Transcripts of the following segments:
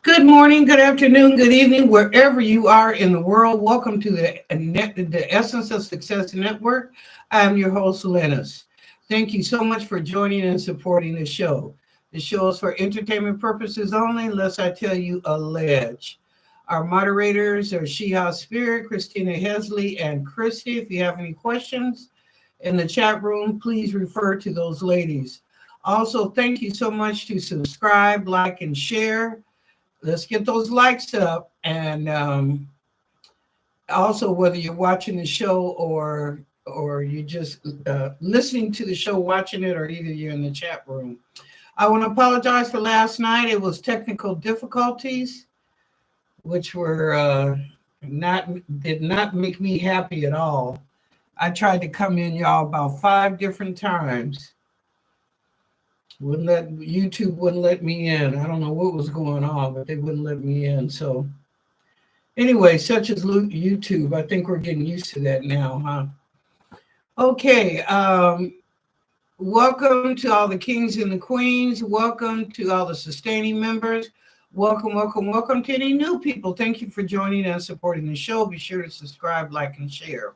Good morning, good afternoon, good evening, wherever you are in the world. Welcome to the Essence of Success Network. I'm your host, Lennnis. Thank you so much for joining and supporting the show. The show is for entertainment purposes only, unless I tell you allege. Our moderators are Sheha Spirit, Christina Hesley, and Christy. If you have any questions in the chat room, please refer to those ladies. Also, thank you so much to subscribe, like, and share. Let's get those likes up. And also, whether you're watching the show or you're just listening to the show, watching it, or either you're in the chat room. I want to apologize for last night. It was technical difficulties, which were did not make me happy at all. I tried to come in, y'all, about 5 different times. YouTube wouldn't let me in. I don't know what was going on, but they wouldn't let me in. So anyway, such as YouTube, I think we're getting used to that now, huh? Okay. Welcome to all the kings and the queens. Welcome to all the sustaining members. Welcome to any new people. Thank you for joining and supporting the show. Be sure to subscribe, like, and share.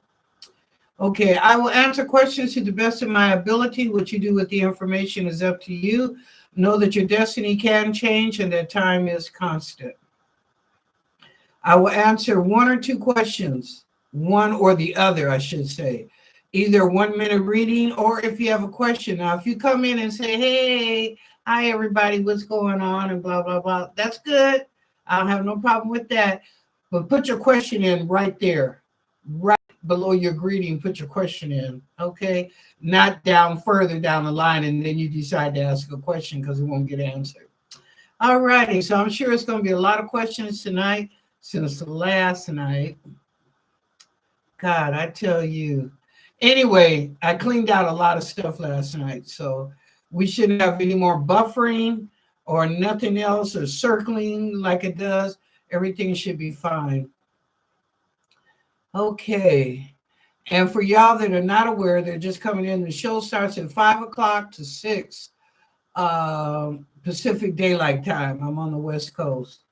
Okay, I will answer questions to the best of my ability. What you do with the information is up to you. Know that your destiny can change and that time is constant. I will answer 1 or 2 questions, one or the other, I should say. Either 1 minute reading, or if you have a question. Now, if you come in and say, hey, hi, everybody, what's going on, and blah, blah, blah, that's good. I don't have no problem with that. But put your question in right there, right below your greeting. Put your question in, okay? Not down further down the line, and then you decide to ask a question because it won't get answered. All righty, so I'm sure it's going to be a lot of questions tonight since last night. God, I tell you. Anyway, I cleaned out a lot of stuff last night, so we shouldn't have any more buffering or nothing else or circling like it does. Everything should be fine. Okay. And for y'all that are not aware, they're just coming in. The show starts at 5 o'clock to 6 Pacific Daylight Time. I'm on the West Coast.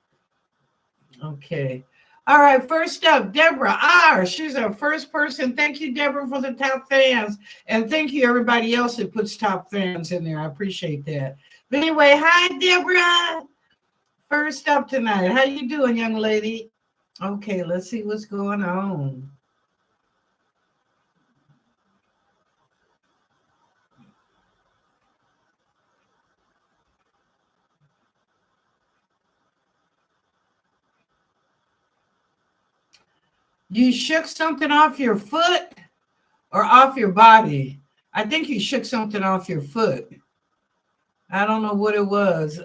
Okay. All right. First up, Deborah R. She's our first person. Thank you, Deborah, for the top fans. And thank you, everybody else that puts top fans in there. I appreciate that. But anyway, hi, Deborah. First up tonight. How you doing, young lady? Okay, let's see what's going on. You shook something off your foot or off your body? I think you shook something off your foot. I don't know what it was.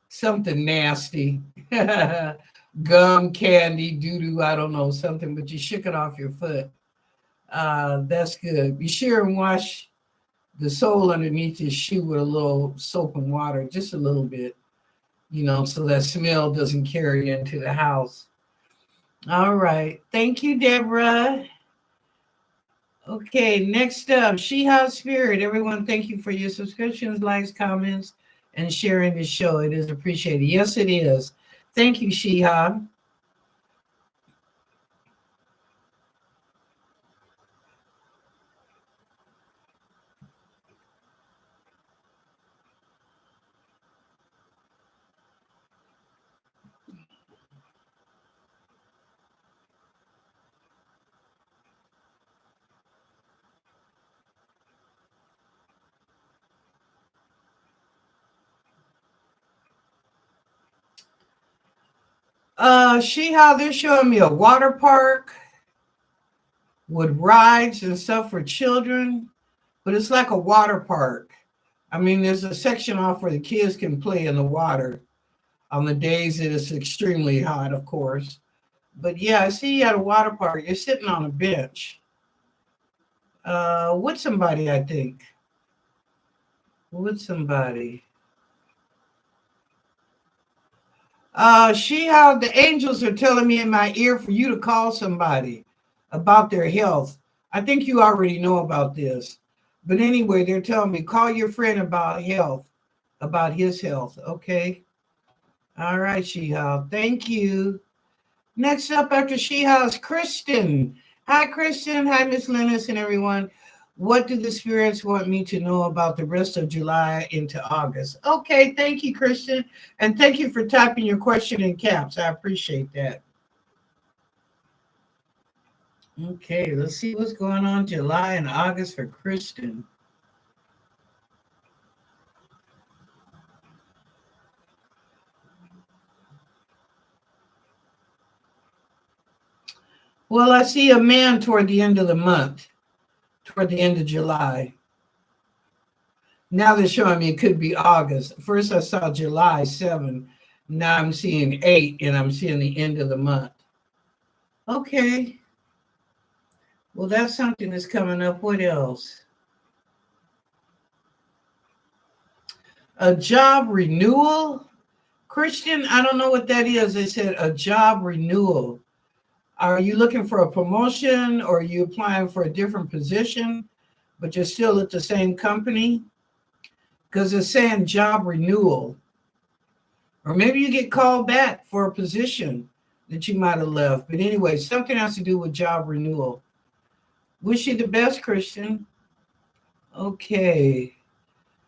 Something nasty. Gum, candy, doo-doo, I don't know, something, but you shook it off your foot. That's good. Be sure and wash the sole underneath your shoe with a little soap and water, just a little bit, so that smell doesn't carry into the house. All right. Thank you, Deborah. Okay, next up, Sheha Spirit. Everyone, thank you for your subscriptions, likes, comments, and sharing the show. It is appreciated. Yes, it is. Thank you, Sheha. Sheha, they're showing me a water park with rides and stuff for children, but it's like a water park. I mean, there's a section off where the kids can play in the water on the days that it's extremely hot, of course. But yeah, I see you at a water park. You're sitting on a bench with somebody, I think. With somebody. Sheha, the angels are telling me in my ear for you to call somebody about their health. I think you already know about this. But anyway, they're telling me call your friend about health, about his health. Okay. All right, Shihal. Thank you. Next up after Shihal is Kristen. Hi, Kristen. Hi, Miss Lennnis and everyone. What do the spirits want me to know about the rest of July into August? Okay, thank you, Kristen. And thank you for typing your question in caps. I appreciate that. Okay, let's see what's going on July and August for Kristen. Well, I see a man toward the end of the month, toward the end of July. Now they're showing me it could be August. First I saw July 7. Now I'm seeing 8, and I'm seeing the end of the month. Okay. Well, that's something that's coming up. What else? A job renewal? Christian, I don't know what that is. They said a job renewal. Are you looking for a promotion, or are you applying for a different position, but you're still at the same company? Because it's saying job renewal. Or maybe you get called back for a position that you might have left. But anyway, something has to do with job renewal. Wish you the best, Christian. Okay.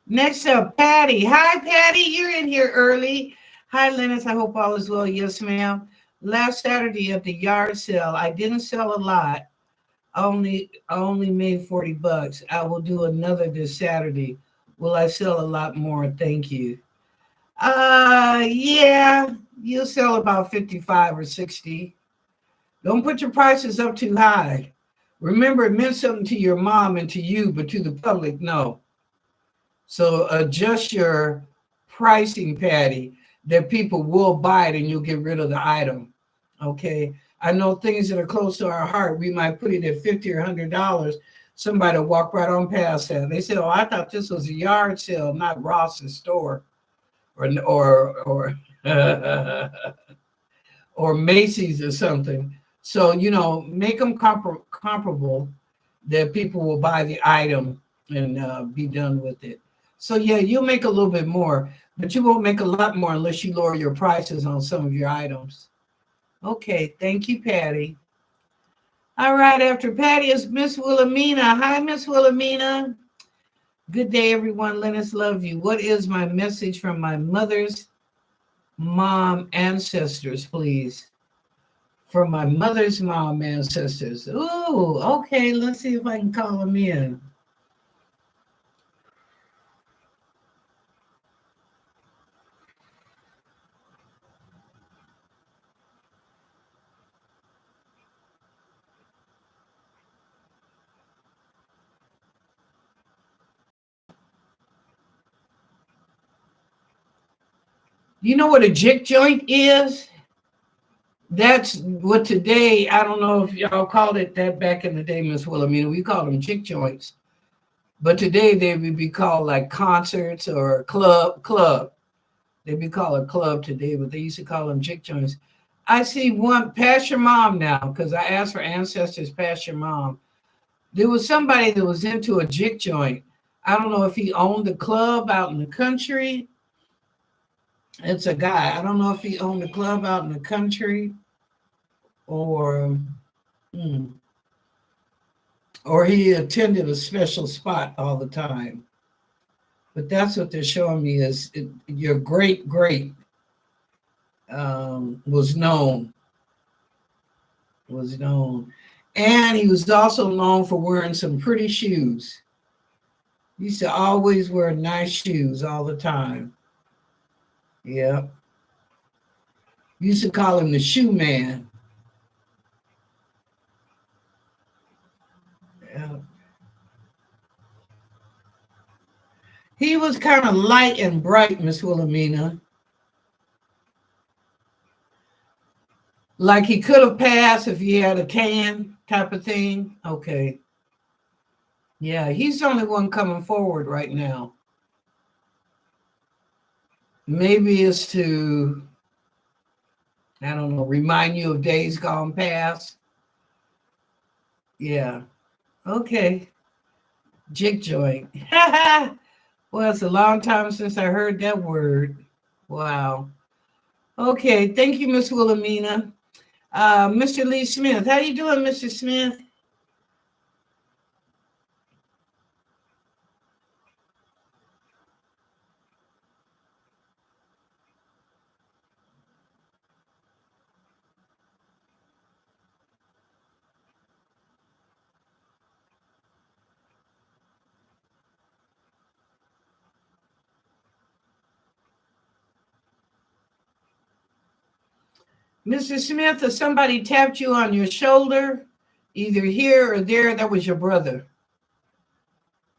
Next up, Patty. Hi, Patty. You're in here early. Hi, Lennnis. I hope all is well. Yes, ma'am. Last Saturday at the yard sale, I didn't sell a lot. I only made $40. I will do another this Saturday. Will I sell a lot more? Thank you. Yeah, you'll sell about 55 or 60. Don't put your prices up too high. Remember, it meant something to your mom and to you, but to the public, no. So adjust your pricing, Patty, that people will buy it and you'll get rid of the item. Okay. I know things that are close to our heart, we might put it at $50 or $100. Somebody will walk right on past that. They say, "Oh, I thought this was a yard sale, not Ross's store, or or Macy's or something." So, make them comparable that people will buy the item and be done with it. So, yeah, you'll make a little bit more, but you won't make a lot more unless you lower your prices on some of your items. Okay, thank you, Patty. All right, after Patty is Miss Wilhelmina. Hi, Miss Wilhelmina. Good day, everyone. Lennnis, love you. What is my message from my mother's mom ancestors, please? From my mother's mom ancestors. Ooh, okay. Let's see if I can call them in. You know what a jig joint is? That's what today, I don't know if y'all called it that back in the day, Miss Wilhelmina. We called them jig joints. But today they would be called like concerts or club. They'd be called a club today, but they used to call them jig joints. I see one, past your mom now, because I asked for ancestors past your mom. There was somebody that was into a jig joint. I don't know if he owned a club out in the country. It's a guy. I don't know if he owned a club out in the country or or he attended a special spot all the time. But that's what they're showing me is your great was known. And he was also known for wearing some pretty shoes. He used to always wear nice shoes all the time. Yeah. Used to call him the shoe man. Yeah. He was kind of light and bright, Miss Wilhelmina. Like he could have passed if he had a tan type of thing. Okay. Yeah, he's the only one coming forward right now. Maybe it's to, I don't know, remind you of days gone past. Yeah. Okay. Jig joint. Well, Well, it's a long time since I heard that word. Wow. Okay, thank you, Miss Wilhelmina. Mr. Lee Smith, how you doing, Mr. Smith? Mr. Smith, if somebody tapped you on your shoulder, either here or there, that was your brother.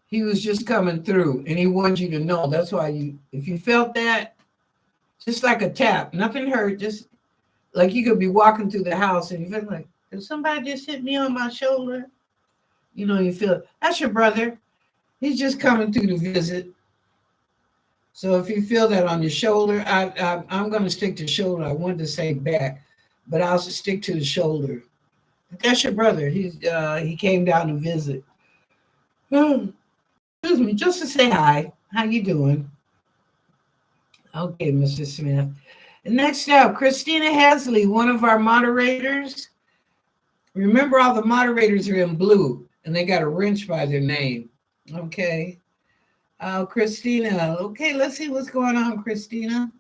He was just coming through and he wanted you to know. That's why if you felt that, just like a tap, nothing hurt, just like you could be walking through the house and you feel like, did somebody just hit me on my shoulder? You feel that's your brother. He's just coming through to visit. So if you feel that on your shoulder, I'm going to stick to shoulder. I wanted to say back, but I'll stick to the shoulder. That's your brother. He came down to visit. Excuse me, just to say hi. How you doing? Okay, Mr. Smith. Next up, Christina Hasley, one of our moderators. Remember, all the moderators are in blue, and they got a wrench by their name. Okay. Christina. Okay, let's see what's going on, Christina.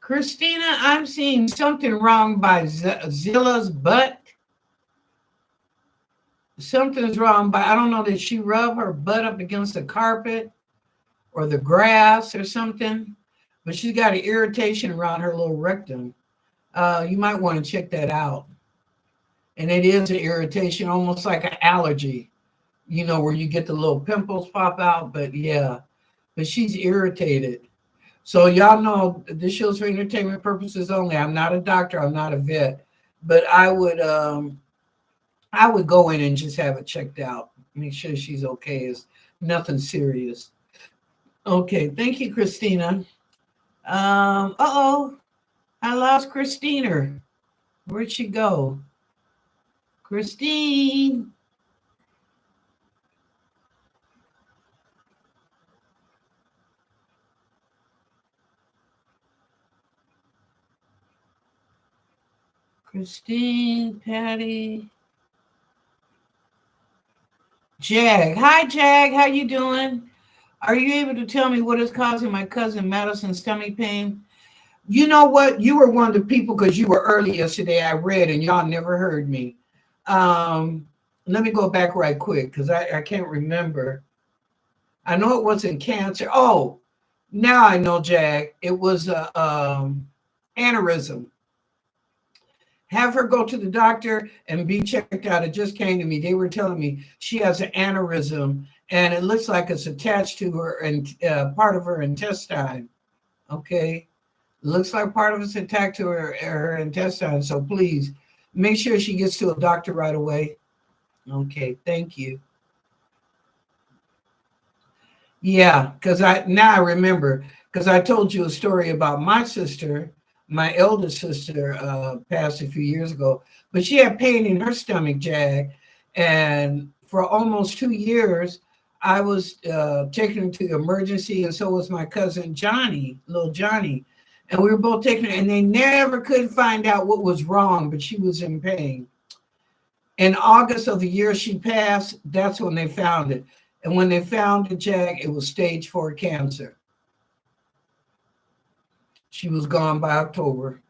Christina, I'm seeing something wrong by Zilla's butt. Something's wrong by, I don't know, did she rub her butt up against the carpet or the grass or something? But she's got an irritation around her little rectum. You might want to check that out. And it is an irritation, almost like an allergy, where you get the little pimples pop out. But yeah, but she's irritated. So y'all know this show's for entertainment purposes only. I'm not a doctor. I'm not a vet, but I would go in and just have it checked out. Make sure she's okay. It's nothing serious. Okay, thank you, Christina. Uh-oh, I lost Christina. Where'd she go? Christine. Christine, Patty. Jag. Hi, Jag. How you doing? Are you able to tell me what is causing my cousin Madison's stomach pain? You know what? You were one of the people because you were early yesterday. I read and y'all never heard me. Let me go back right quick because I can't remember. I know it wasn't cancer. Oh, now I know, Jag. It was a aneurysm. Have her go to the doctor and be checked out. It just came to me. They were telling me she has an aneurysm and it looks like it's attached to her and part of her intestine. Okay. Looks like part of it's attached to her intestine. So please make sure she gets to a doctor right away. Okay. Thank you. Yeah. Because now I remember because I told you a story about my sister. My eldest sister passed a few years ago, but she had pain in her stomach, Jag. And for almost 2 years, I was taking her to the emergency, and so was my cousin Johnny, little Johnny. And we were both taking her, and they never could find out what was wrong, but she was in pain. In August of the year she passed, that's when they found it. And when they found it, Jag, it was stage 4 cancer. She was gone by October.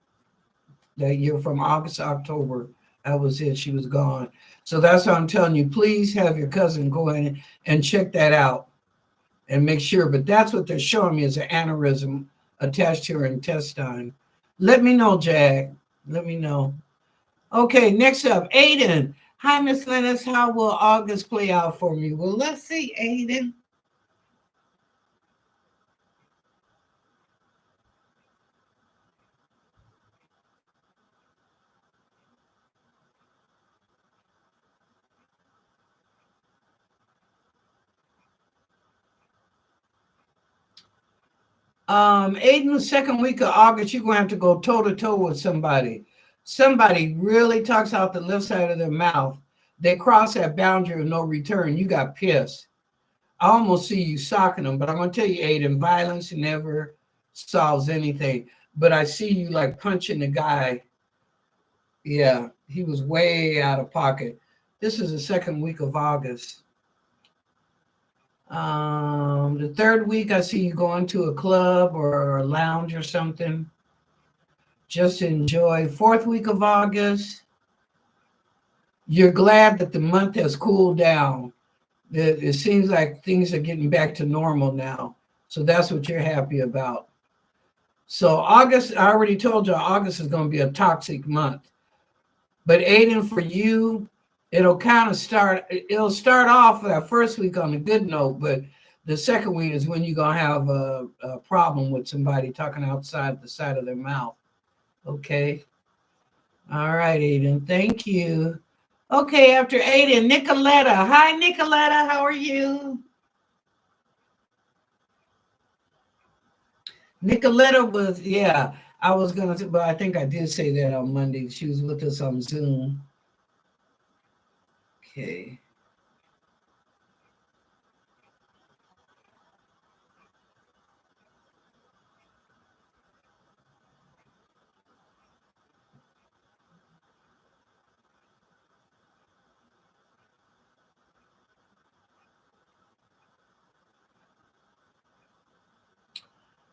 That year from August to October, that was it. She was gone. So that's what I'm telling you. Please have your cousin go in and check that out and make sure. But that's what they're showing me is an aneurysm attached to her intestine. Let me know, Jag. Let me know. Okay, next up, Aiden. Hi, Miss Lennnis. How will August play out for me? Well, let's see, Aiden. Aiden, the second week of August, you're going to have to go toe to toe with somebody. Somebody really talks out the left side of their mouth. They cross that boundary of no return. You got pissed. I almost see you socking them, but I'm going to tell you, Aiden, violence never solves anything. But I see you like punching the guy. Yeah, he was way out of pocket. This is the second week of August. The third week, I see you going to a club or a lounge or something. Just enjoy. Fourth week of August, you're glad that the month has cooled down. It seems like things are getting back to normal now. So that's what you're happy about. So August, I already told you, August is going to be a toxic month. But Aiden, for you, it'll start off that first week on a good note, but the second week is when you're going to have a problem with somebody talking outside the side of their mouth. Okay. All right, Aiden. Thank you. Okay, after Aiden, Nicoletta. Hi, Nicoletta. How are you? Nicoletta was, yeah, I was going to, but I think I did say that on Monday. She was with us on Zoom. Okay.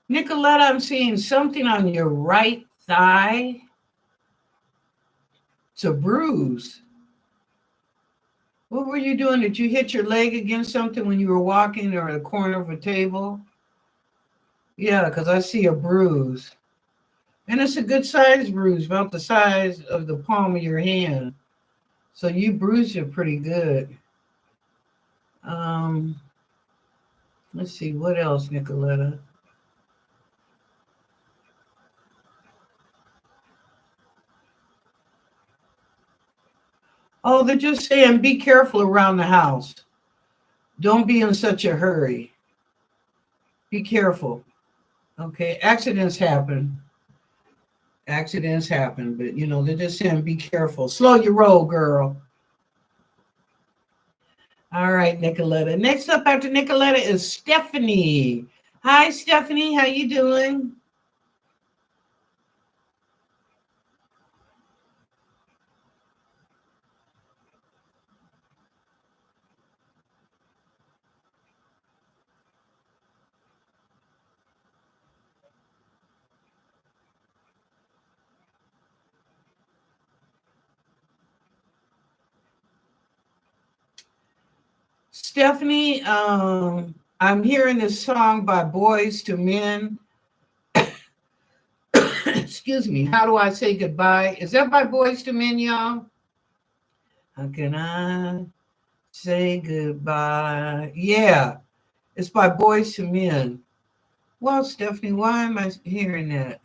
Nicoletta, I'm seeing something on your right thigh. It's a bruise. What were you doing? Did you hit your leg against something when you were walking or the corner of a table? Yeah, because I see a bruise. And it's a good size bruise, about the size of the palm of your hand. So you bruised it pretty good. Um, let's see, what else, Nicoletta? Oh, they're just saying be careful around the house. Don't be in such a hurry. Be careful. Okay, accidents happen. Accidents happen, but they're just saying be careful. Slow your roll, girl. All right, Nicoletta. Next up after Nicoletta is Stephanie. Hi, Stephanie. How you doing? Stephanie, I'm hearing this song by Boys to Men. Excuse me. How do I say goodbye? Is that by Boys to Men, y'all? How can I say goodbye? Yeah, it's by Boys to Men. Well, Stephanie, why am I hearing that?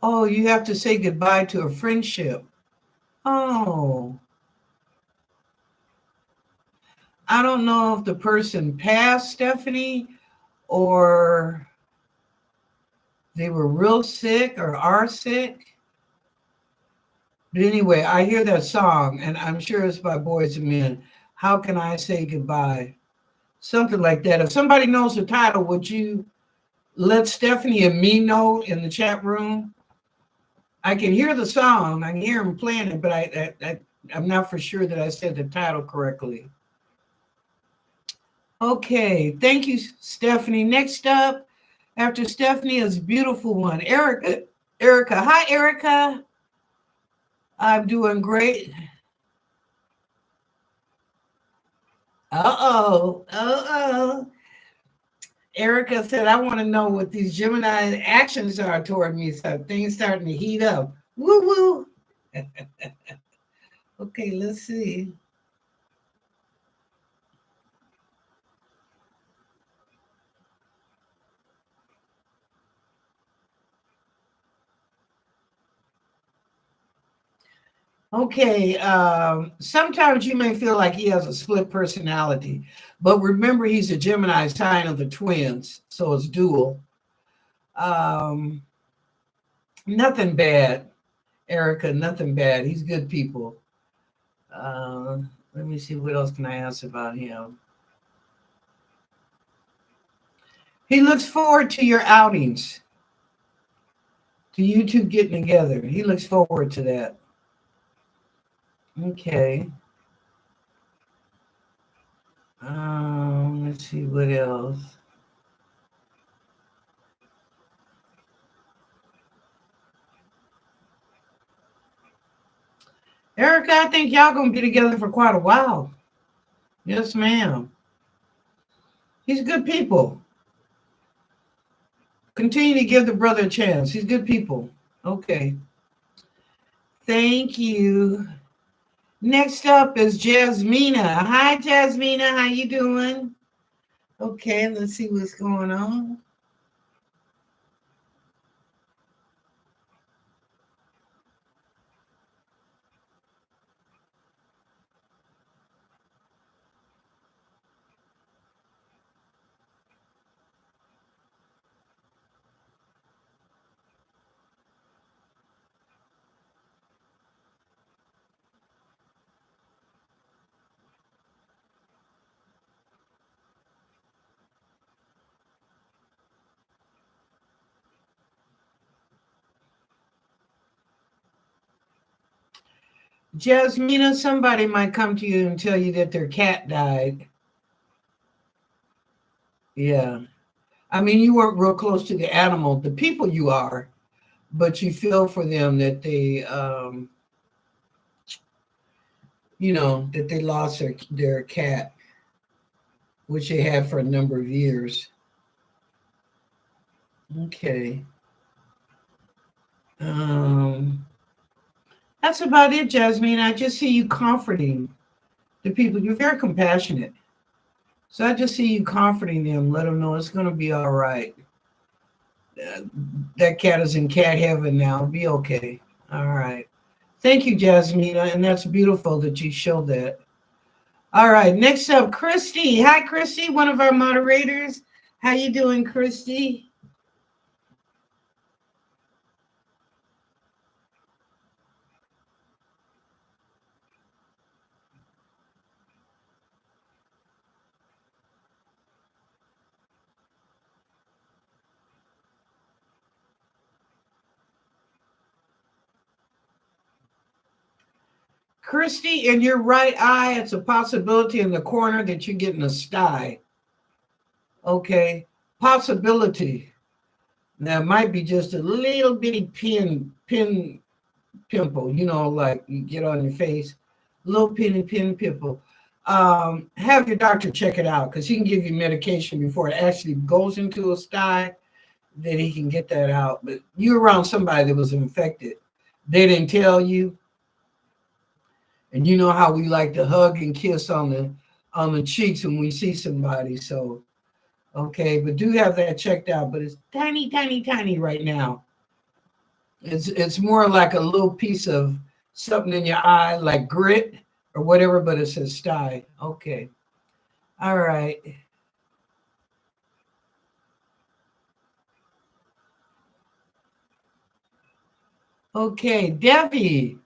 Oh, you have to say goodbye to a friendship. Oh, I don't know if the person passed, Stephanie, or they were real sick or are sick. But anyway, I hear that song, and I'm sure it's by Boys and Men. How can I say goodbye? Something like that. If somebody knows the title, would you let Stephanie and me know in the chat room? I can hear the song. I can hear him playing it, but I'm not for sure that I said the title correctly. Okay, thank you, Stephanie. Next up, after Stephanie is a beautiful one, Erica. Erica, hi, Erica. I'm doing great. Uh-oh, uh-oh. Erica said, I want to know what these Gemini actions are toward me. So things starting to heat up. Woo woo. Okay, let's see. Okay, sometimes you may feel like he has a split personality, but remember he's a Gemini sign of the twins, so it's dual. Um, Nothing bad, Erica, nothing bad. He's good people. Uh, Let me see, what else can I ask about him? He looks forward to your outings, to you two getting together. He looks forward to that. Okay. Let's see what else. Erica, I think y'all gonna be together for quite a while. Yes, ma'am. He's good people. Continue to give the brother a chance. He's good people. Okay. Thank you. Next up is Jasmina. Hi, Jasmina. How you doing? Okay, let's see what's going on. Jasmina, somebody might come to you and tell you that their cat died. Yeah. I mean, you weren't real close to the animal, the people you are, but you feel for them that they, that they lost their cat, which they had for a number of years. Okay. Um, that's about it, Jasmine. I just see you comforting the people. You're very compassionate. So I just see you comforting them, let them know it's going to be all right. Uh, that cat is in cat heaven now. Be okay. All right. Thank you, Jasmina. And that's beautiful that you showed that. All right. Next up, Christy. Hi, Christy, one of our moderators. How you doing, Christy? Christy, in your right eye, it's a possibility in the corner that you're getting a sty. Okay. Possibility. Now, it might be just a little bitty pin pimple, like you get on your face, little pin pimple. Have your doctor check it out because he can give you medication before it actually goes into a sty, that he can get that out. But you're around somebody that was infected. They didn't tell you, and you know how we like to hug and kiss on the cheeks when we see somebody. So okay, but do have that checked out. But it's tiny, tiny, tiny right now. It's more like a little piece of something in your eye, like grit or whatever, but it says sty. Okay. All right. Okay, Debbie.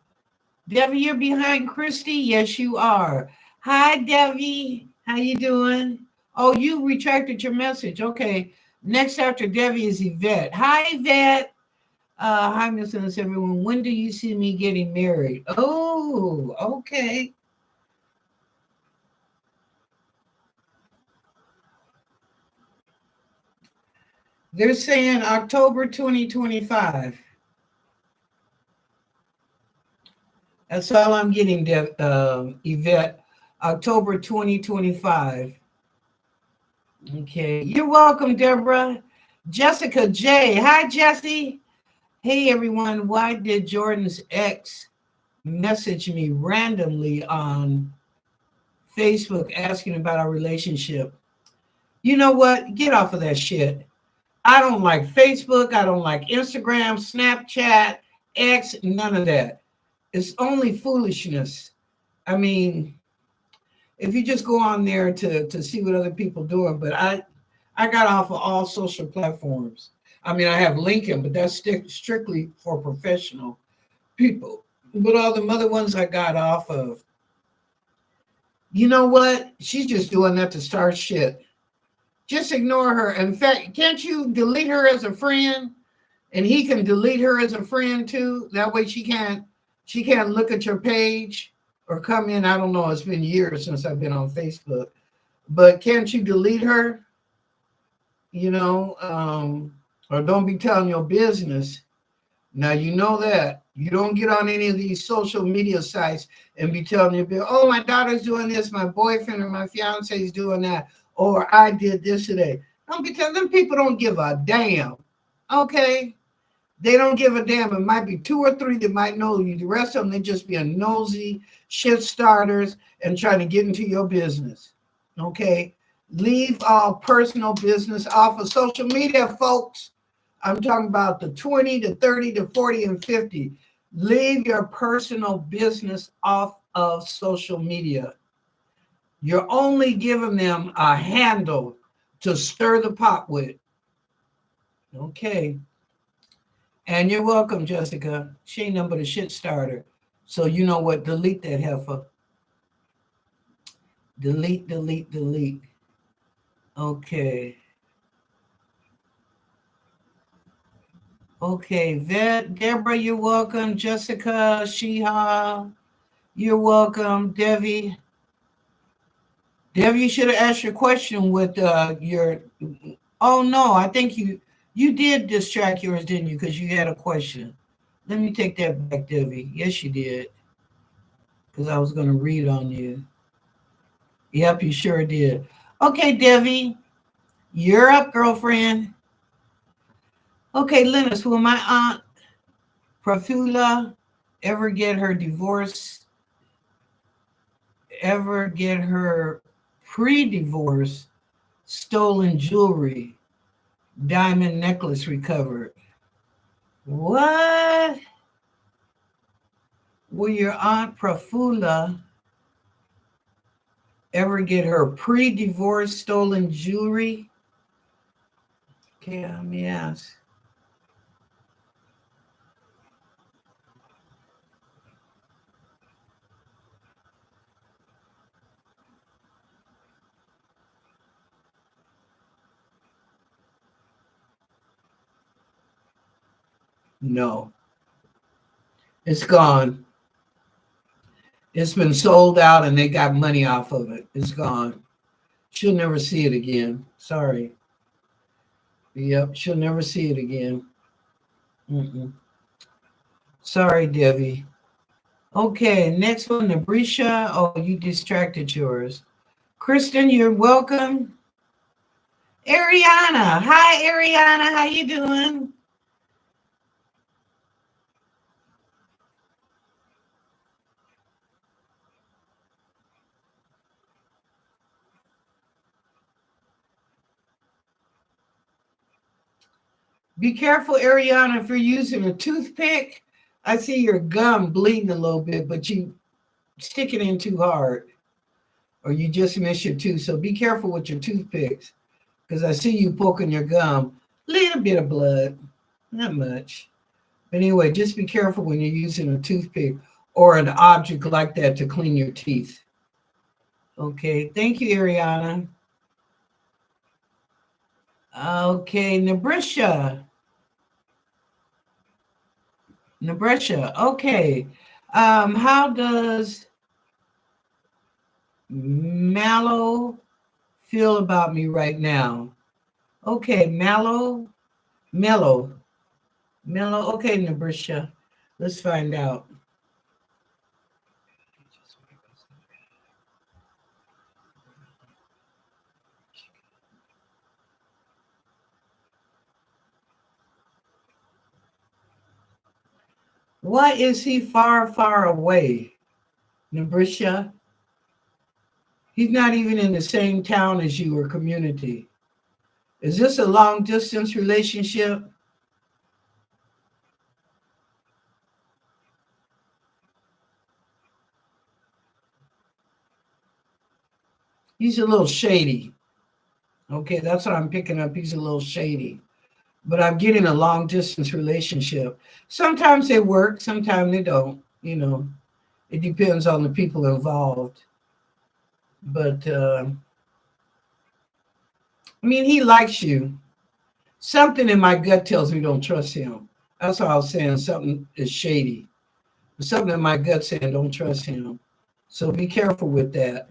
Debbie, you're behind Christy? Yes, you are. Hi, Debbie. How you doing? Oh, you retracted your message. Okay. Next after Debbie is Yvette. Hi, Yvette. Hi, Miss Lennnis, everyone. When do you see me getting married? Oh, okay. They're saying October 2025. That's all I'm getting, Yvette. October 2025. Okay. You're welcome, Deborah. Jessica J. Hi, Jesse. Hey, everyone. Why did Jordan's ex message me randomly on Facebook asking about our relationship? You know what? Get off of that shit. I don't like Facebook. I don't like Instagram, Snapchat, X, none of that. It's only foolishness. I mean, if you just go on there to see what other people doing, but I got off of all social platforms. I mean, I have LinkedIn, but that's strictly for professional people. But all the other ones I got off of, you know what? She's just doing that to start shit. Just ignore her. In fact, can't you delete her as a friend? And he can delete her as a friend too. That way she can't look at your page or come in. I don't know. It's been years since I've been on Facebook. But can't you delete her? You know, or don't be telling your business. Now you know that you don't get on any of these social media sites and be telling your, oh, my daughter's doing this, my boyfriend or my fiance is doing that, or I did this today. Don't be telling them. People don't give a damn. Okay, they don't give a damn. It might be two or three that might know you. The rest of them, they just be a nosy shit starters and trying to get into your business. Okay, leave all personal business off of social media, folks. I'm talking about the 20 to 30 to 40 and 50. Leave your personal business off of social media. You're only giving them a handle to stir the pot with. Okay. And you're welcome, Jessica. She ain't nothing but a shit starter. So you know what? Delete that heifer. Delete, delete, delete. Okay. Okay, Deborah, you're welcome. Jessica, Sheha, you're welcome. Debbie, you should have asked your question with your. Oh no, I think you did distract yours, didn't you? Because you had a question. Let me take that back, Debbie. Yes, you did. Because I was going to read on you. Yep, you sure did. Okay, Debbie, you're up, girlfriend. Okay, Lennnis, will my aunt Profula ever get her divorce, ever get her pre-divorce stolen jewelry, diamond necklace recovered? What? Will your aunt Profula ever get her pre-divorce stolen jewelry? Okay, let me ask. No, it's gone. It's been sold out and they got money off of it. It's gone. She'll never see it again. Sorry. Yep, she'll never see it again. Mm-mm. Sorry, Debbie. Okay, next one, Nabrisha. Oh, you distracted yours. Kristen, you're welcome. Ariana. Hi, Ariana. How you doing? Be careful, Ariana, if you're using a toothpick. I see your gum bleeding a little bit, but you stick it in too hard, or you just miss your tooth. So be careful with your toothpicks, because I see you poking your gum. Little bit of blood, not much. But anyway, just be careful when you're using a toothpick or an object like that to clean your teeth. Okay, thank you, Ariana. Okay, Nabrisha. Okay. How does Mallow feel about me right now? Okay, Mellow. Okay, Nabrisha. Let's find out. Why is he far, far away, Nabrisha? He's not even in the same town as you or community. Is this a long distance relationship? He's a little shady. Okay, that's what I'm picking up. He's a little shady. But I'm getting a long distance relationship. Sometimes they work, sometimes they don't. You know, it depends on the people involved. But I mean, he likes you. Something in my gut tells me don't trust him. That's why I was saying something is shady. Something in my gut saying don't trust him. So be careful with that.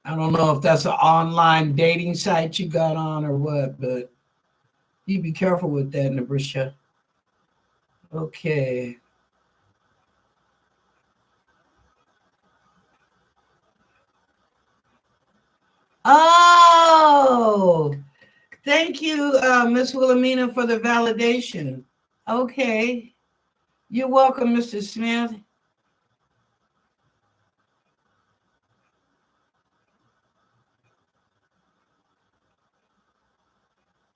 I don't know if that's an online dating site you got on or what, but you be careful with that, Nabrisha. Okay. Oh, thank you, Miss Wilhelmina, for the validation. Okay. You're welcome, Mr. Smith.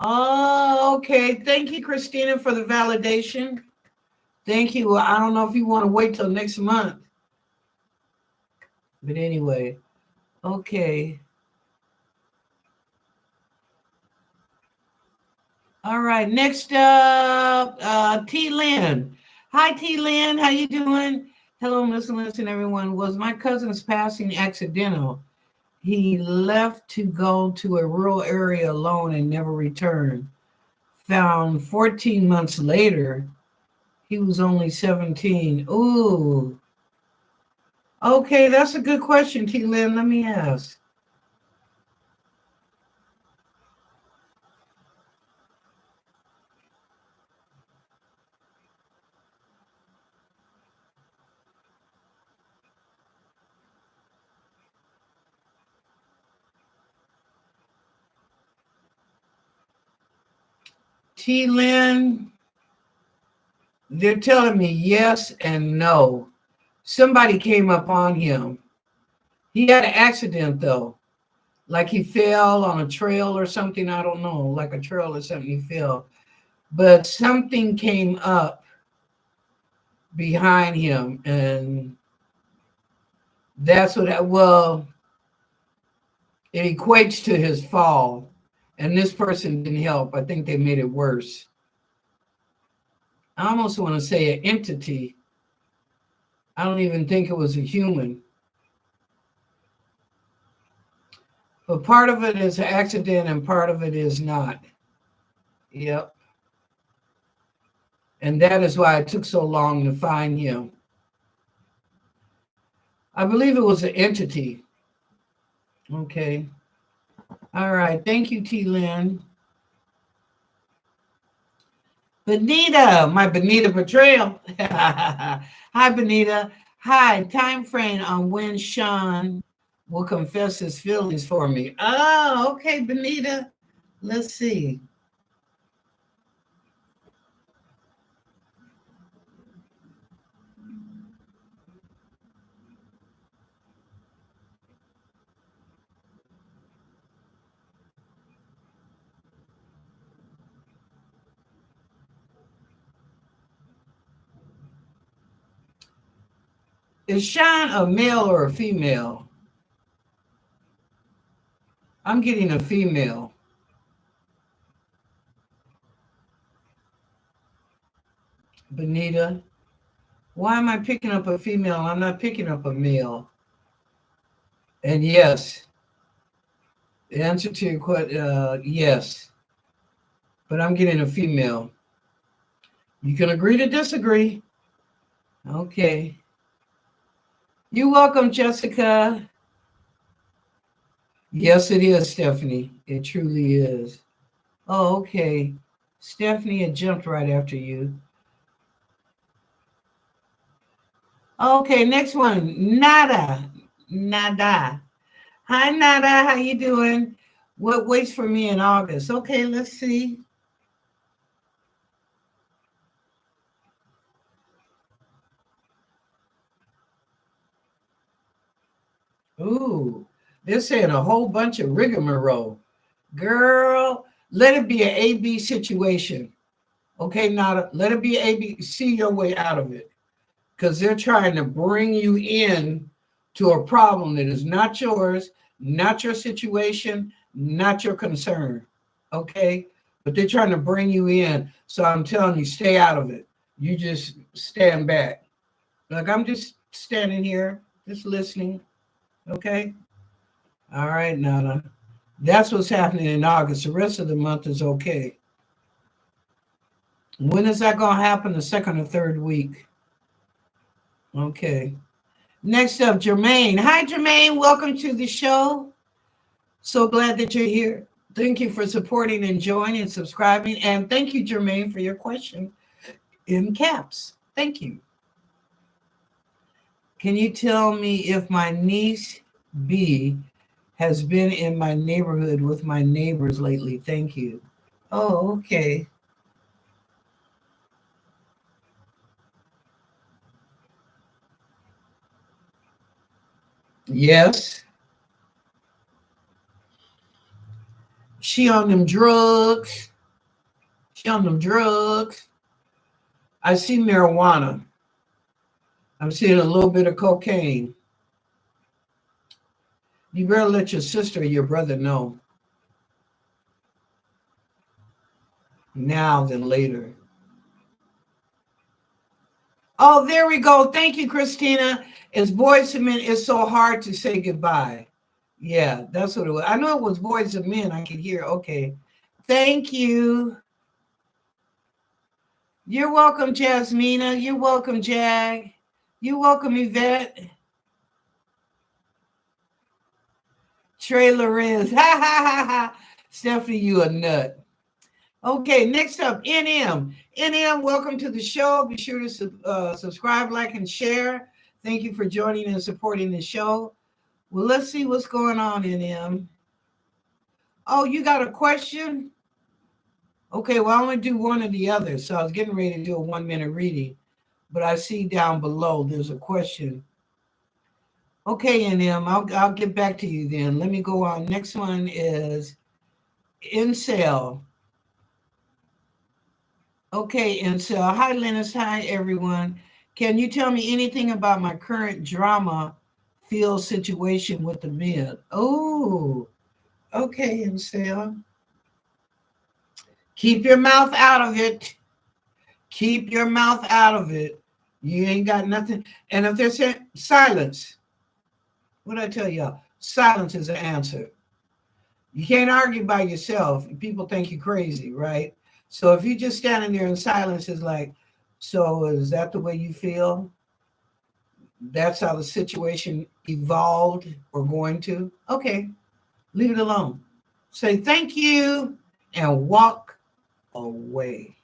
Oh, okay. Thank you, Christina, for the validation. Thank you. I don't know if you want to wait till next month. But anyway, okay. All right. Next up, T. Lynn. Hi, T. Lynn. How you doing? Hello, Miss Lynn, everyone. Was my cousin's passing accidental? He left to go to a rural area alone and never returned. Found 14 months later, he was only 17. Ooh. Okay, that's a good question, T. Lynn. Let me ask. T. Lynn, they're telling me yes and no. Somebody came up on him. He had an accident though. Like he fell on a trail or something. I don't know. Like a trail or something, he fell. But something came up behind him. And that's what, well, it equates to his fall. And this person didn't help. I think they made it worse. I almost want to say an entity. I don't even think it was a human. But part of it is an accident and part of it is not. Yep. And that is why it took so long to find him. I believe it was an entity. Okay. All right. Thank you, T. Lynn. Benita, my Benita betrayal. Hi, Benita. Hi, time frame on when Sean will confess his feelings for me. Oh, okay, Benita. Let's see. Is Sean a male or a female? I'm getting a female. Benita. Why am I picking up a female? I'm not picking up a male. And yes, the answer to your question, yes. But I'm getting a female. You can agree to disagree. Okay. You're welcome, Jessica. Yes, it is, Stephanie. It truly is. Oh, okay. Stephanie had jumped right after you. Okay, next one. Nada. Nada. Hi, Nada. How you doing? What waits for me in August? Okay, let's see. Ooh, they're saying a whole bunch of rigmarole. Girl, let it be an A-B situation. Okay, Nada, let it be A-B. See your way out of it. Because they're trying to bring you in to a problem that is not yours. not your situation, not your concern. Okay? But they're trying to bring you in. So I'm telling you, stay out of it. You just stand back. Like, I'm just standing here, just listening. Okay? All right, Nana. That's what's happening in August. The rest of the month is okay. When is that going to happen? The second or third week. Okay. Next up, Jermaine. Hi, Jermaine. Welcome to the show. So glad that you're here. Thank you for supporting and joining and subscribing. And thank you, Jermaine, for your question in caps. Thank you. Can you tell me if my niece B has been in my neighborhood with my neighbors lately? Thank you. Oh, okay. Yes. She on them drugs. She on them drugs. I see marijuana. I'm seeing a little bit of cocaine. You better let your sister or your brother know. Now than later. Oh, there we go. Thank you, Christina. It's Boys to Men. It's so hard to say goodbye. Yeah, that's what it was. I know it was Boys to Men. I could hear. Okay. Thank you. You're welcome, Jasmina. You're welcome, Jag. You're welcome, Yvette. Trey Lorenz. Ha ha ha ha. Stephanie, you a nut. Okay, next up, NM. NM, welcome to the show. Be sure to subscribe, like, and share. Thank you for joining and supporting the show. Well, let's see what's going on, NM. Oh, you got a question? Okay, well, I'm going to do one or the other. So I was getting ready to do a 1-minute reading, but I see down below there's a question. Okay, NM, I'll get back to you then. Let me go on. Next one is Incel. Okay, and so hi, Lennnis. Hi, everyone. Can you tell me anything about my current drama field situation with the men? Oh, okay, and so keep your mouth out of it. Keep your mouth out of it. You ain't got nothing. And if there's silence, what did I tell y'all? Silence is the answer. You can't argue by yourself. People think you're crazy, right? So if you're just standing there in silence, it's like, so is that the way you feel? That's how the situation evolved or going to? Okay, leave it alone. Say thank you and walk away.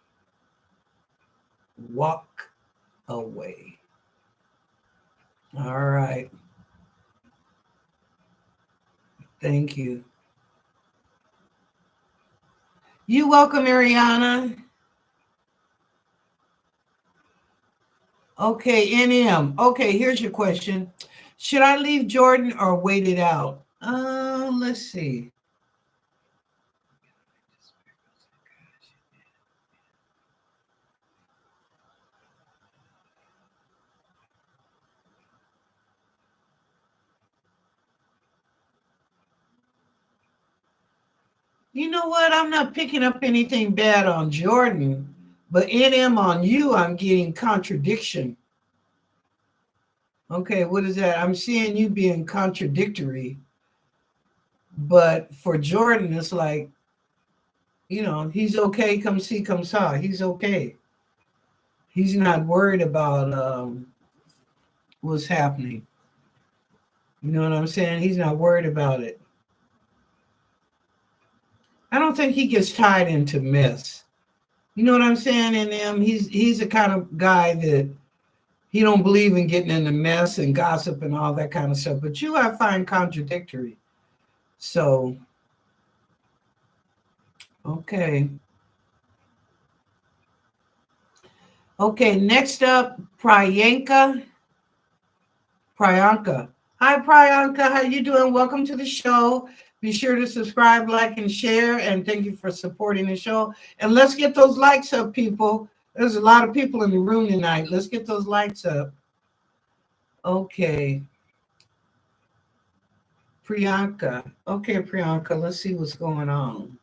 Walk away. All right. Thank you. You're welcome, Ariana. Okay, NM. Okay, here's your question. Should I leave Jordan or wait it out? Let's see. You know what? I'm not picking up anything bad on Jordan, but NM on you, I'm getting contradiction. Okay, what is that? I'm seeing you being contradictory. But for Jordan, it's like, he's okay. Come see, come saw. He's okay. He's not worried about what's happening. You know what I'm saying? He's not worried about it. I don't think he gets tied into mess. You know what I'm saying? And he's the kind of guy that he don't believe in getting into mess and gossip and all that kind of stuff. But you, I find contradictory. So, okay. Okay, next up, Priyanka. Hi, Priyanka. How you doing? Welcome to the show. Be sure to subscribe, like, and share. And thank you for supporting the show. And let's get those likes up, people. There's a lot of people in the room tonight. Let's get those likes up. Okay. Priyanka. Okay, Priyanka, let's see what's going on.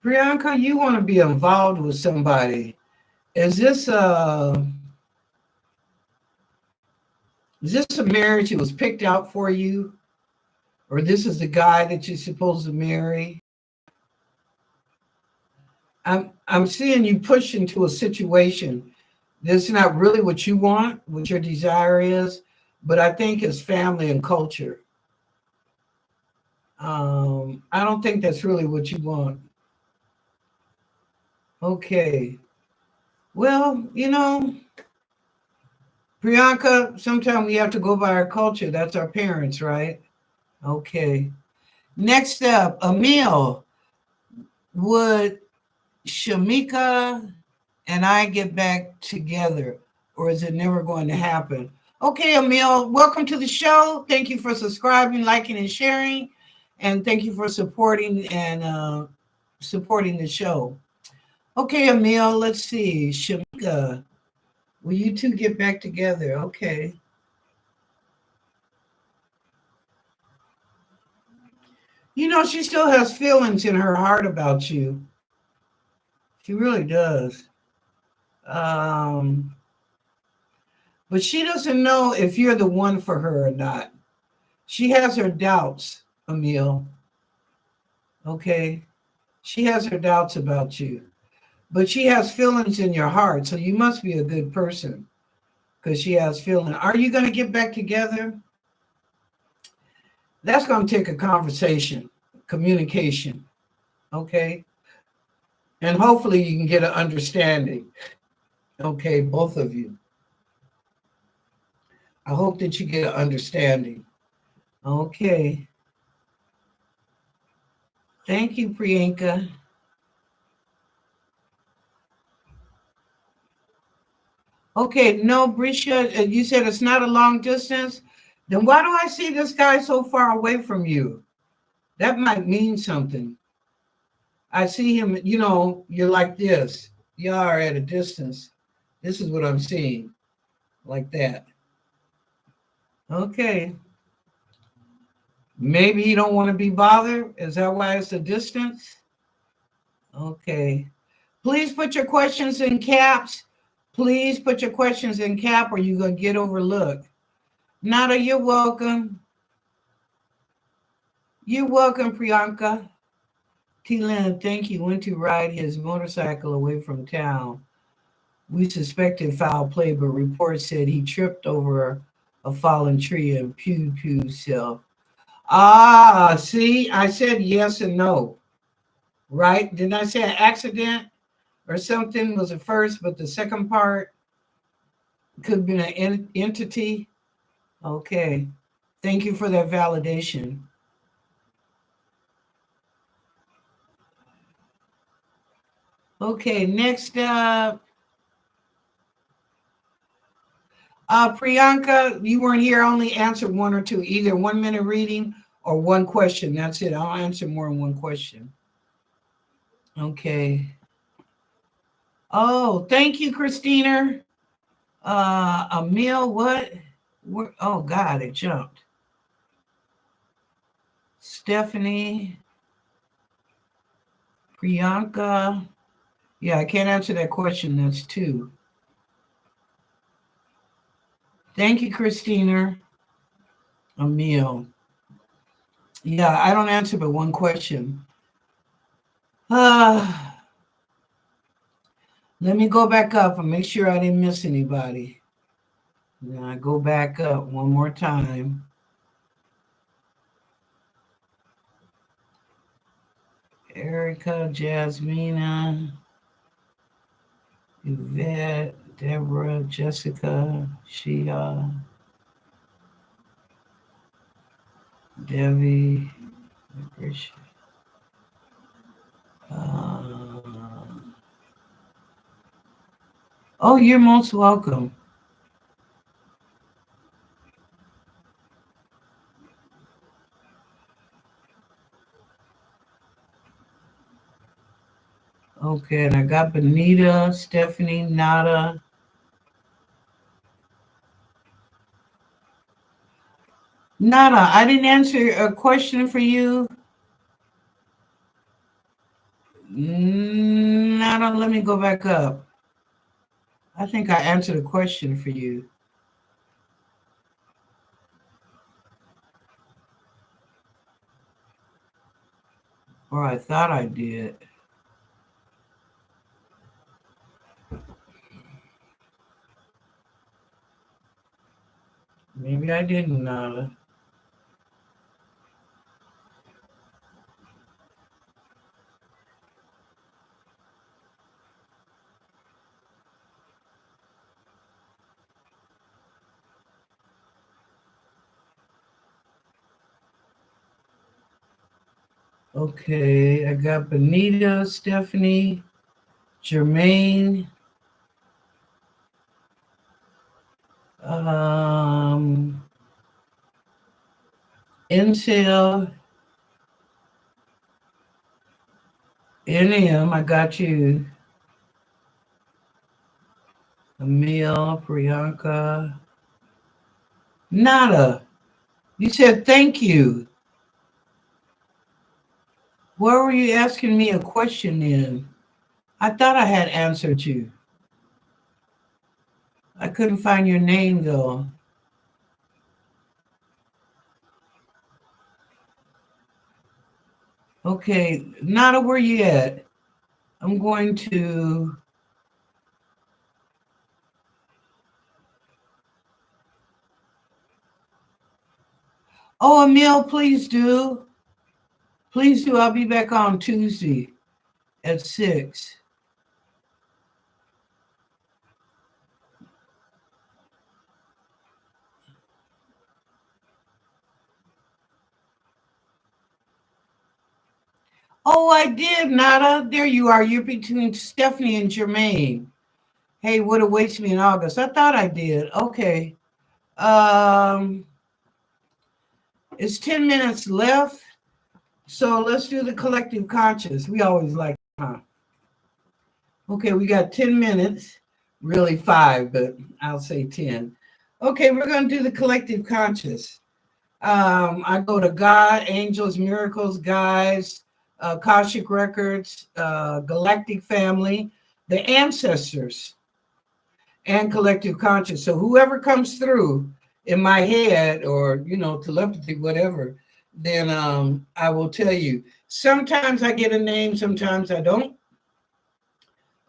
Priyanka, you want to be involved with somebody. Is this a marriage that was picked out for you? Or this is the guy that you're supposed to marry? I'm seeing you push into a situation that's not really what you want, what your desire is, but I think it's family and culture. I don't think that's really what you want. Okay. Well, Priyanka, sometimes we have to go by our culture. That's our parents, right? Okay. Next up, Emil. Would Shamika and I get back together, or is it never going to happen? Okay, Emil, welcome to the show. Thank you for subscribing, liking, and sharing, and thank you for supporting the show. Okay, Emil, let's see. Shamika, will you two get back together? Okay. She still has feelings in her heart about you. She really does. Um, but she doesn't know if you're the one for her or not. She has her doubts, Emil. Okay. She has her doubts about you. But she has feelings in your heart. So you must be a good person because she has feelings. Are you going to get back together? That's going to take a conversation, communication. Okay. And hopefully you can get an understanding. Okay. Both of you. I hope that you get an understanding. Okay. Thank you, Priyanka. Okay, no, Brisha, you said it's not a long distance. Then why do I see this guy so far away from you? That might mean something. I see him, you're like this. You are at a distance. This is what I'm seeing, like that. Okay. Maybe you don't want to be bothered. Is that why it's a distance? Okay. Please put your questions in caps. Please put your questions in cap or you're going to get overlooked. Nada, you're welcome. You're welcome, Priyanka. T-Lin, thank you. Went to ride his motorcycle away from town. We suspected foul play, but reports said he tripped over a fallen tree and pewed himself. Ah, see, I said yes and no, right? Didn't I say an accident or something was the first, but the second part could be an entity? Okay. Thank you for that validation. Okay, next up. Priyanka, you weren't here. Only answer one or two, either 1 minute reading or one question. That's it. I'll answer more than one question. Okay. Oh, thank you, Christina. Emil, what? Oh, God, it jumped. Stephanie, Priyanka. Yeah, I can't answer that question. That's two. Thank you, Christina. Emil. Yeah, I don't answer but one question. Let me go back up and make sure I didn't miss anybody. Then I go back up one more time. Erica, Jasmina, Yvette, Deborah, Jessica, Shia, Debbie, uh, oh, you're most welcome. Okay, and I got Benita, Stephanie, Nada. Nada, I didn't answer a question for you. Nada, let me go back up. I think I answered a question for you. Or I thought I did. Maybe I didn't, Nada. Okay, I got Benita, Stephanie, Jermaine, um, Intel, NM, I got you. Emil, Priyanka. Nada. You said thank you. Why were you asking me a question in? I thought I had answered you. I couldn't find your name though. Okay, Nada, where you at? I'm going to. Oh, Emil, please do. Please do. I'll be back on Tuesday at 6. Oh, I did, Nada. There you are. You're between Stephanie and Jermaine. Hey, would have wasted me in August. I thought I did. Okay. Um, it's 10 minutes left. So let's do the collective conscious. We always like, huh? Okay, we got 10 minutes. Really 5, but I'll say 10. Okay, we're going to do the collective conscious. I go to God, angels, miracles, guides, Akashic records, galactic family, the ancestors, and collective conscious. So whoever comes through in my head or, telepathy, whatever, then I will tell you. Sometimes I get a name, sometimes I don't.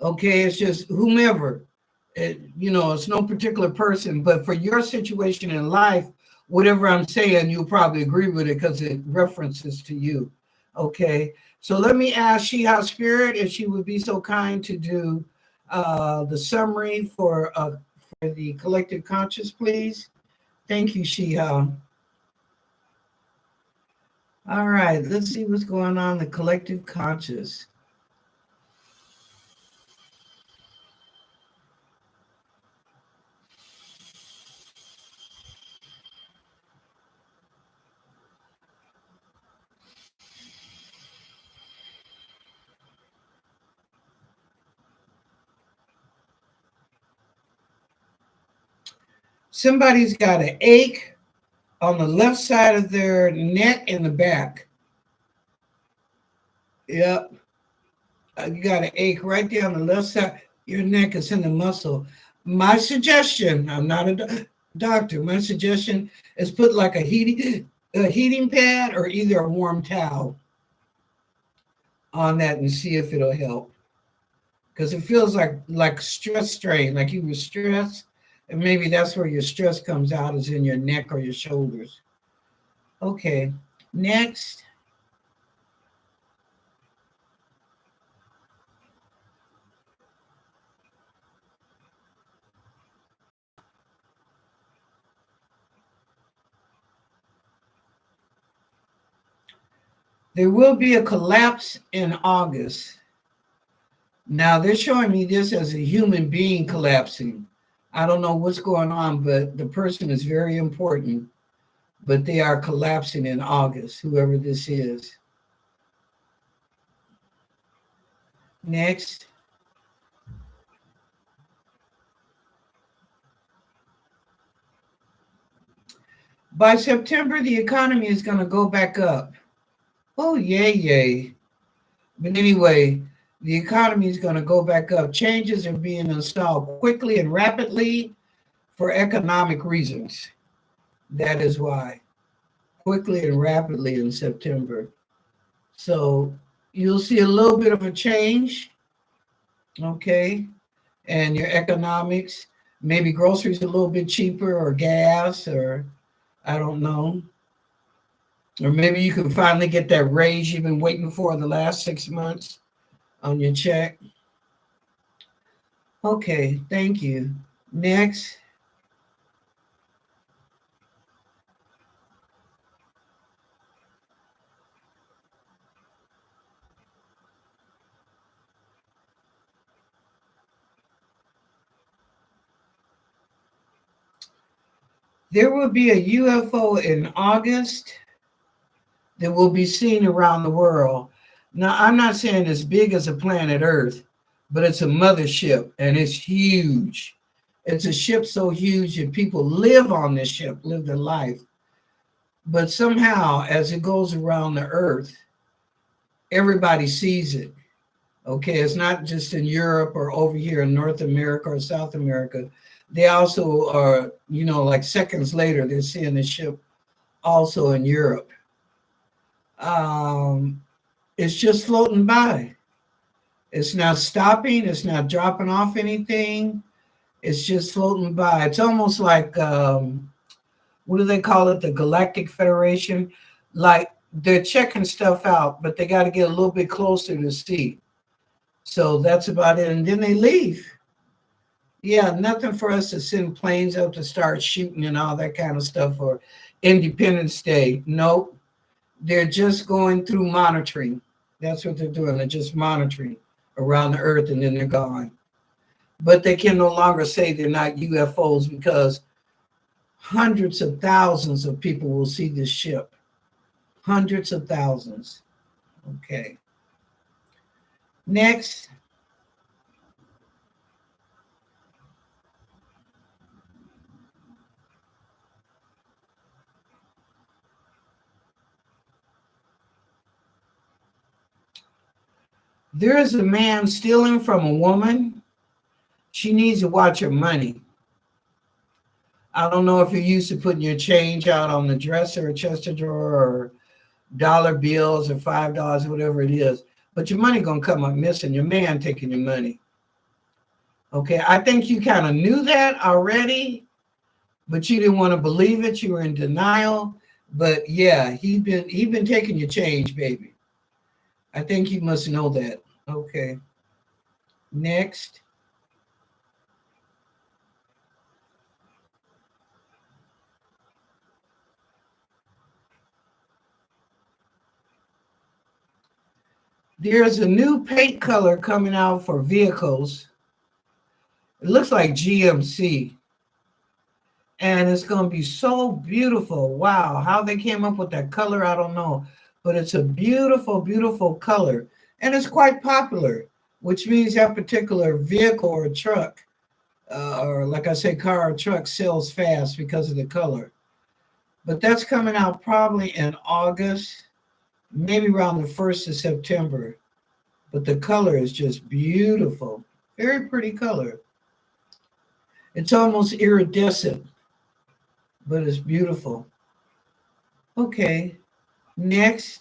Okay, it's just whomever. It's no particular person, but for your situation in life, whatever I'm saying, you'll probably agree with it because it references to you. Okay, so let me ask Shiha Spirit if she would be so kind to do the summary for the collective conscious, please. Thank you, Shiha. All right, let's see what's going on in the collective conscious. Somebody's got an ache on the left side of their neck and the back. Yep. You got an ache right there on the left side. Your neck is in the muscle. My suggestion, I'm not a doctor, my suggestion is put like a heating pad or either a warm towel on that and see if it'll help. Because it feels like stress strain, like you were stressed. And maybe that's where your stress comes out is in your neck or your shoulders. Okay, next. There will be a collapse in August. Now they're showing me this as a human being collapsing. I don't know what's going on, but the person is very important. But they are collapsing in August, whoever this is. Next. By September, the economy is going to go back up. Oh, yay, yay. But anyway, the economy is going to go back up. Changes are being installed quickly and rapidly for economic reasons. That is why. Quickly and rapidly in September. So you'll see a little bit of a change, okay, and your economics. Maybe groceries a little bit cheaper, or gas, or I don't know. Or maybe you can finally get that raise you've been waiting for the last 6 months on your check. Okay, thank you. Next. There will be a UFO in August that will be seen around the world. Now, I'm not saying as big as a planet Earth, but it's a mothership and it's huge. It's a ship so huge that people live on this ship, live their life. But somehow, as it goes around the Earth, everybody sees it. Okay, it's not just in Europe or over here in North America or South America. They also are, like seconds later, they're seeing the ship also in Europe. It's just floating by. It's not stopping. It's not dropping off anything. It's just floating by. It's almost like, what do they call it? The Galactic Federation. Like they're checking stuff out, but they got to get a little bit closer to see. So that's about it. And then they leave. Yeah, nothing for us to send planes up to start shooting and all that kind of stuff, or Independence Day. Nope. They're just going through monitoring. That's what they're doing. They're just monitoring around the earth and then they're gone. But they can no longer say they're not UFOs because hundreds of thousands of people will see this ship. Hundreds of thousands. Okay. Next. There is a man stealing from a woman. She needs to watch her money. I don't know if you're used to putting your change out on the dresser or chest of drawer or dollar bills or $5, whatever it is, but your money gonna come up missing. Your man taking your money. Okay, I think you kind of knew that already, but you didn't want to believe it. You were in denial. But yeah, he's been taking your change, baby. I think you must know that. Okay. Next. There's a new paint color coming out for vehicles. It looks like GMC. And it's going to be so beautiful. Wow. How they came up with that color, I don't know. But it's a beautiful, beautiful color. And it's quite popular, which means that particular vehicle or truck, or like I say, car or truck sells fast because of the color. But that's coming out probably in August, maybe around the 1st of September. But the color is just beautiful. Very pretty color. It's almost iridescent, but it's beautiful. Okay, next.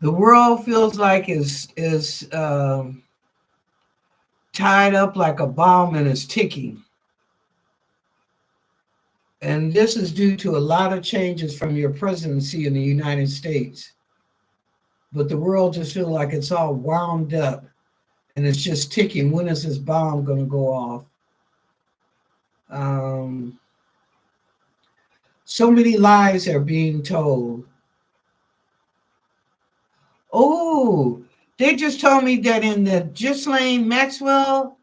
The world feels like is tied up like a bomb and is ticking. And this is due to a lot of changes from your presidency in the United States. But the world just feels like it's all wound up and it's just ticking. When is this bomb going to go off? So many lies are being told. Oh, they just told me that in the Ghislaine Maxwell,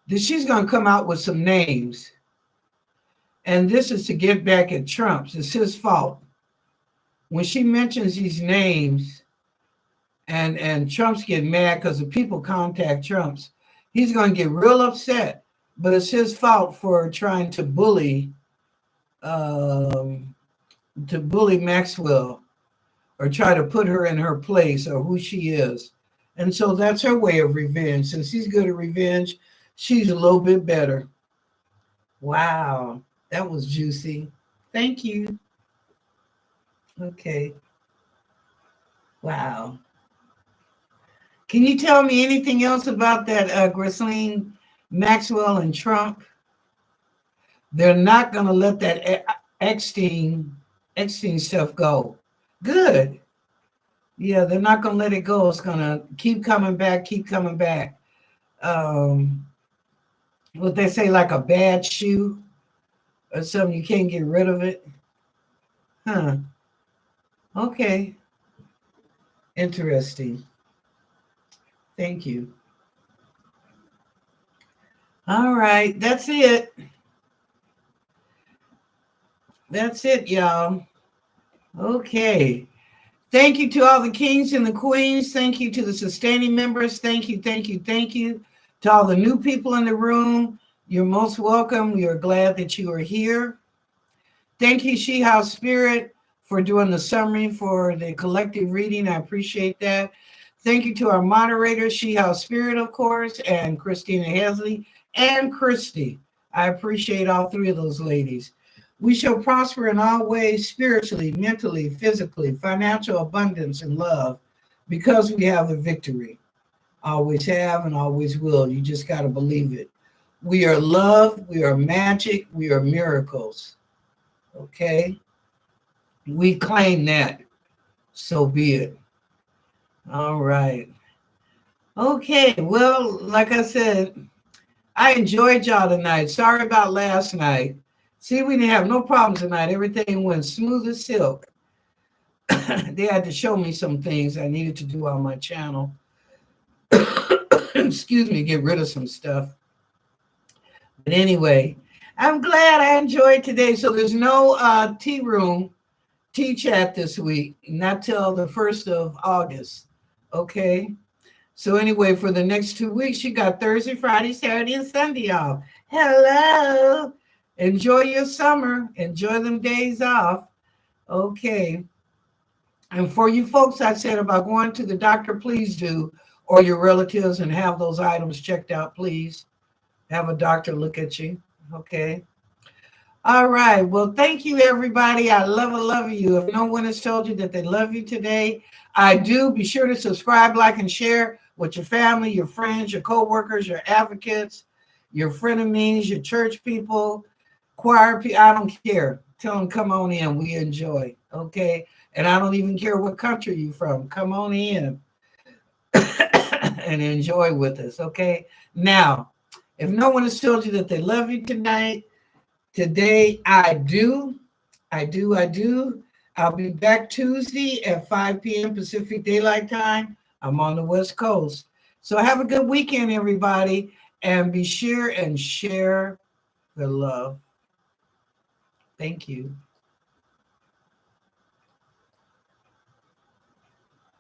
that she's going to come out with some names. And this is to get back at Trump's. It's his fault. When she mentions these names and Trump's getting mad because the people contact Trump's, he's going to get real upset. But it's his fault for trying to bully Maxwell or try to put her in her place or who she is. And so that's her way of revenge. Since he's good at revenge, she's a little bit better. Wow, that was juicy. Thank you. Okay. Wow. Can you tell me anything else about that Ghislaine Maxwell and Trump? They're not going to let that Epstein stuff go. Good. Yeah, they're not going to let it go. It's going to keep coming back, keep coming back. What they say, like a bad shoe or something, you can't get rid of it. Huh. Okay. Interesting. Thank you. All right, that's it. That's it, y'all. Okay. Thank you to all the kings and the queens. Thank you to the sustaining members. Thank you, thank you, thank you. To all the new people in the room, you're most welcome. We are glad that you are here. Thank you, She House Spirit, for doing the summary for the collective reading. I appreciate that. Thank you to our moderators, She House Spirit, of course, and Christina Hesley and Christy. I appreciate all three of those ladies. We shall prosper in all ways, spiritually, mentally, physically, financial abundance, and love, because we have the victory. Always have and always will. You just got to believe it. We are love. We are magic. We are miracles. Okay? We claim that. So be it. All right. Okay. Well, like I said, I enjoyed y'all tonight. Sorry about last night. See, we didn't have no problems tonight. Everything went smooth as silk. They had to show me some things I needed to do on my channel. Excuse me, get rid of some stuff. But anyway, I'm glad I enjoyed today. So there's no tea room, tea chat this week, not till the 1st of August. Okay. So anyway, for the next 2 weeks, you got Thursday, Friday, Saturday, and Sunday off. Hello. Enjoy your summer. Enjoy them days off. Okay. And for you folks I said about going to the doctor, please do, or your relatives, and have those items checked out, please. Have a doctor look at you. Okay. All right. Well, thank you, everybody. I love you. If no one has told you that they love you today, I do. Be sure to subscribe, like, and share with your family, your friends, your co-workers, your advocates, your frenemies, your church people, choir people. I don't care. Tell them, come on in. We enjoy. Okay. And I don't even care what country you're from. Come on in and enjoy with us. Okay. Now, if no one has told you that they love you today, I do. I'll be back Tuesday at 5 p.m. Pacific Daylight Time. I'm on the West Coast. So have a good weekend, everybody. And be sure and share the love. Thank you.